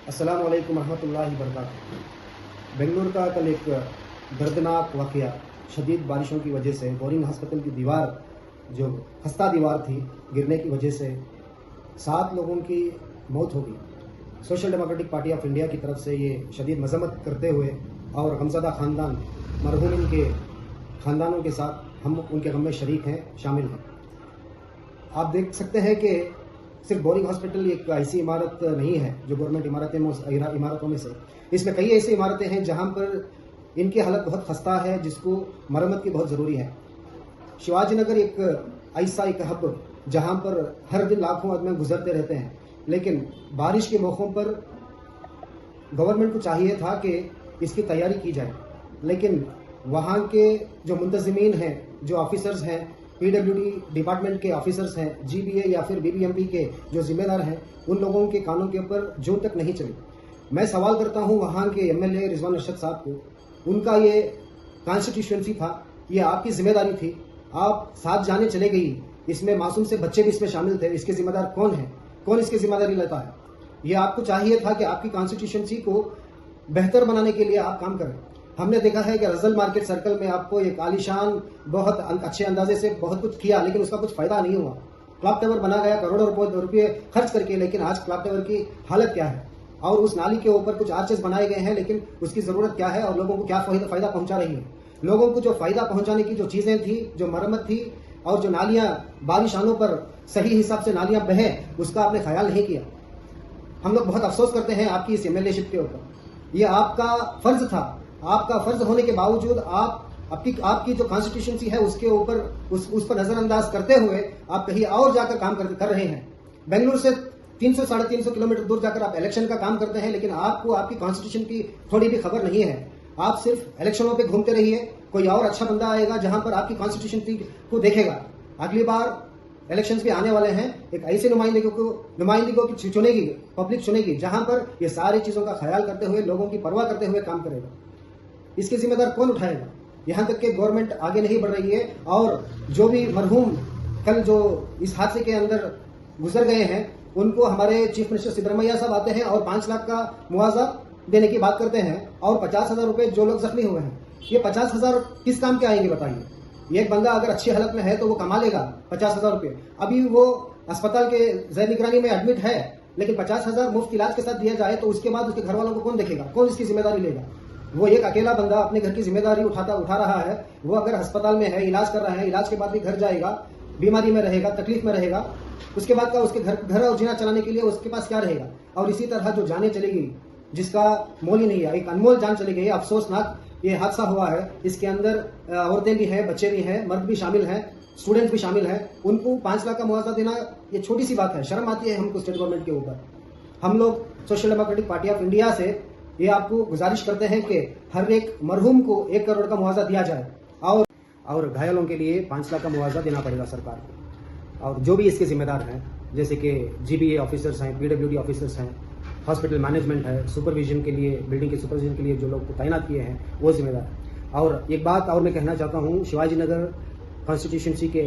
अस्सलाम वालेकुम रहमतुल्लाहि वबरकातुहू। बेंगलुरु का कल एक दर्दनाक वाक़या, शदीद बारिशों की वजह से बोरिंग हॉस्पिटल की दीवार, जो खस्ता दीवार थी, गिरने की वजह से 7 लोगों की मौत हो गई। Social Democratic Party of India की तरफ से ये शदीद मजम्मत करते हुए और गमज़दा ख़ानदान मरहूमिन के ख़ानदानों के साथ हम उनके गम में शरीक हैं, शामिल हैं। आप देख सकते हैं कि सिर्फ बोरिंग हॉस्पिटल एक ऐसी इमारत नहीं है जो गवर्नमेंट इमारतों में से, इसमें कई ऐसी इमारतें हैं जहां पर इनकी हालत बहुत खस्ता है, जिसको मरम्मत की बहुत ज़रूरी है। शिवाजी नगर एक ऐसा एक हब जहां पर हर दिन लाखों आदमी गुजरते रहते हैं, लेकिन बारिश के मौक़ों पर गवर्नमेंट को चाहिए था कि इसकी तैयारी की जाए, लेकिन वहाँ के जो मुंतज़मीन हैं, जो ऑफिसर्स हैं, पीडब्ल्यूडी डिपार्टमेंट के ऑफिसर्स हैं, जीबीए या फिर बीबीएमपी के जो जिम्मेदार हैं, उन लोगों के कानों के ऊपर जून तक नहीं चली। मैं सवाल करता हूं वहाँ के एमएलए रिजवान अरशद साहब को, उनका ये कॉन्स्टिट्यूशंसी था, ये आपकी जिम्मेदारी थी, आप साथ जाने चले गई, इसमें मासूम से बच्चे भी इसमें शामिल थे, इसके जिम्मेदार कौन है, कौन इसकी जिम्मेदारी लेता है? ये आपको चाहिए था कि आपकी कॉन्स्टिट्यूशंसी को बेहतर बनाने के लिए आप काम करें। हमने देखा है कि रजल मार्केट सर्कल में आपको एक आलीशान बहुत अच्छे अंदाजे से बहुत कुछ किया, लेकिन उसका कुछ फायदा नहीं हुआ। क्लॉक टावर बना गया करोड़ों रुपए खर्च करके, लेकिन आज क्लॉक टावर की हालत क्या है? और उस नाली के ऊपर कुछ आर्चेस बनाए गए हैं, लेकिन उसकी जरूरत क्या है और लोगों को क्या फायदा पहुंचा रही है? लोगों को जो फायदा पहुंचाने की जो चीजें थी, जो मरम्मत थी, और जो नालियां बारिश आने पर सही हिसाब से नालियां बहे, उसका आपने ख्याल नहीं किया। हम लोग बहुत अफसोस करते हैं आपकी इस एमएलएशिप के ऊपर। ये आपका फर्ज था, आपका फर्ज होने के बावजूद आपकी जो कॉन्स्टिट्यूशंसी है उसके ऊपर उस पर नजरअंदाज करते हुए आप कहीं और जाकर काम कर रहे हैं। बेंगलुरु से 300-350 किलोमीटर दूर जाकर आप इलेक्शन का काम करते हैं, लेकिन आपको आपकी कॉन्स्टिट्यूशन की थोड़ी भी खबर नहीं है। आप सिर्फ इलेक्शनों पे घूमते रहिए, कोई और अच्छा बंदा आएगा जहां पर आपकी कॉन्स्टिट्यूशन को देखेगा। अगली बार इलेक्शंस भी आने वाले हैं, एक ऐसे नुमाइंदगी की चुनेगी, पब्लिक चुनेगी, जहां पर ये सारी चीजों का ख्याल करते हुए, लोगों की परवाह करते हुए काम करेगा। इसकी जिम्मेदार कौन उठाएगा? यहां तक कि गवर्नमेंट आगे नहीं बढ़ रही है, और जो भी मरहूम कल जो इस हादसे के अंदर गुजर गए हैं, उनको हमारे चीफ मिनिस्टर सिद्धरमैया साहब आते हैं और 5 लाख का मुआवजा देने की बात करते हैं, और 50,000 रुपए जो लोग जख्मी हुए हैं। ये 50,000 किस काम के आएंगे बताइए? एक बंदा अगर अच्छी हालत में है तो वो कमा लेगा 50,000 रुपये। अभी वो अस्पताल के ज़ैर निगरानी में एडमिट है, लेकिन 50,000 मुफ्त इलाज के साथ दिया जाए तो उसके बाद उसके घर वालों को कौन देखेगा? कौन इसकी जिम्मेदारी लेगा? वो एक अकेला बंदा अपने घर की जिम्मेदारी उठा रहा है। वो अगर अस्पताल में है, इलाज कर रहा है, इलाज के बाद भी घर जाएगा, बीमारी में रहेगा, तकलीफ में रहेगा, उसके बाद का उसके घर और जीना चलाने के लिए उसके पास क्या रहेगा? और इसी तरह जो जाने चली गई, जिसका मोल ही नहीं है, एक अनमोल जान चली गई। अफसोसनाक ये हादसा हुआ है। इसके अंदर औरतें भी हैं, बच्चे भी हैं, मर्द भी शामिल हैं, स्टूडेंट्स भी शामिल हैं। उनको 5 लाख का मुआवजा देना ये छोटी सी बात है। शर्म आती है हमको स्टेट गवर्नमेंट के ऊपर। हम लोग social Democratic Party of India से ये आपको गुजारिश करते हैं कि हर एक मरहूम को 1 करोड़ का मुआवजा दिया जाए, और घायलों के लिए 5 लाख का मुआवजा देना पड़ेगा सरकार को। और जो भी इसके जिम्मेदार हैं, जैसे कि जीबीए ऑफिसर्स हैं, पीडब्ल्यूडी ऑफिसर्स हैं, हॉस्पिटल मैनेजमेंट है, सुपरविजन के लिए, बिल्डिंग के सुपरविजन के लिए जो लोग तैनात किए हैं, वो जिम्मेदार। और एक बात और मैं कहना चाहता हूँ, शिवाजी नगर कॉन्स्टिट्यूशंसी के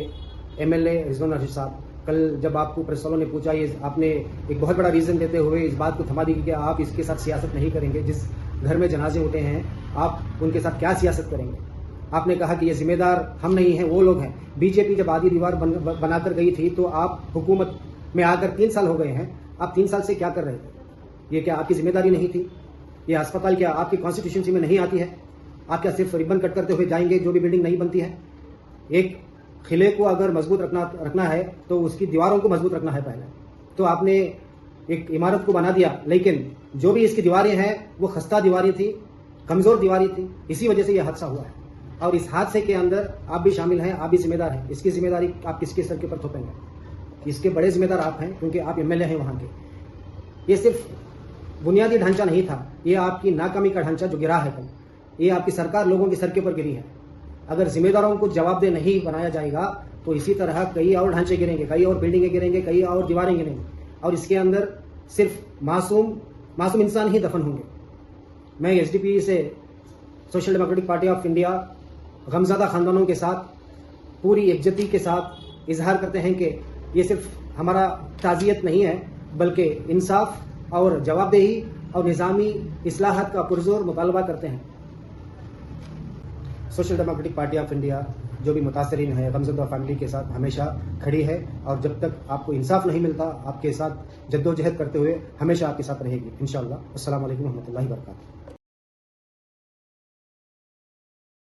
एमएलए रिजवान अरशद साहब, कल जब आपको प्रेस वालों ने पूछा, ये आपने एक बहुत बड़ा रीज़न देते हुए इस बात को थमा दी कि आप इसके साथ सियासत नहीं करेंगे। जिस घर में जनाजे उठे हैं, आप उनके साथ क्या सियासत करेंगे? आपने कहा कि ये जिम्मेदार हम नहीं हैं, वो लोग हैं। बीजेपी जब आधी दीवार बनाकर गई थी तो आप हुकूमत में आकर 3 साल हो गए हैं, आप 3 साल से क्या कर रहे थे? ये क्या आपकी जिम्मेदारी नहीं थी? ये अस्पताल क्या आपकी कॉन्स्टिट्यूशंसी में नहीं आती है? आप क्या सिर्फ रिबन कट करते हुए जाएंगे जो भी बिल्डिंग नहीं बनती है? एक किले को अगर मजबूत रखना है तो उसकी दीवारों को मजबूत रखना है पहले। तो आपने एक इमारत को बना दिया, लेकिन जो भी इसकी दीवारें हैं वो खस्ता दीवारें थी, कमजोर दीवारें थी। इसी वजह से यह हादसा हुआ है, और इस हादसे के अंदर आप भी शामिल हैं, आप भी जिम्मेदार हैं। इसकी जिम्मेदारी आप किसके सर के ऊपर थोपेंगे? इसके बड़े जिम्मेदार आप हैं, क्योंकि आप एमएलए हैं वहाँ के। ये सिर्फ बुनियादी ढांचा नहीं था, ये आपकी नाकामी का ढांचा जो गिरा है कल, ये आपकी सरकार लोगों के सर के ऊपर गिरी है। अगर जिम्मेदारों को जवाबदेह नहीं बनाया जाएगा तो इसी तरह कई और ढांचे गिरेंगे, कई और बिल्डिंगें गिरेंगे, कई और दीवारें गिरेंगी, और इसके अंदर सिर्फ मासूम इंसान ही दफन होंगे। मैं एसडीपी से, Social Democratic Party of India, गमज़दा खानदानों के साथ पूरी एकजुटती के साथ इजहार करते हैं कि ये सिर्फ हमारा ताज़ियत नहीं है, बल्कि इंसाफ और जवाबदेही और निज़ामी इस्लाहात का पुरजोर मुतालबा करते हैं। Social Democratic Party of India जो भी मुतासरीन है गमज़दा फैमिली के साथ हमेशा खड़ी है और जब तक आपको इंसाफ नहीं मिलता आपके साथ जद्दोजहद करते हुए हमेशा आपके साथ रहेगी इंशाअल्लाह। अस्सलाम वालेकुम रहमतुल्लाहि व बरकातहू।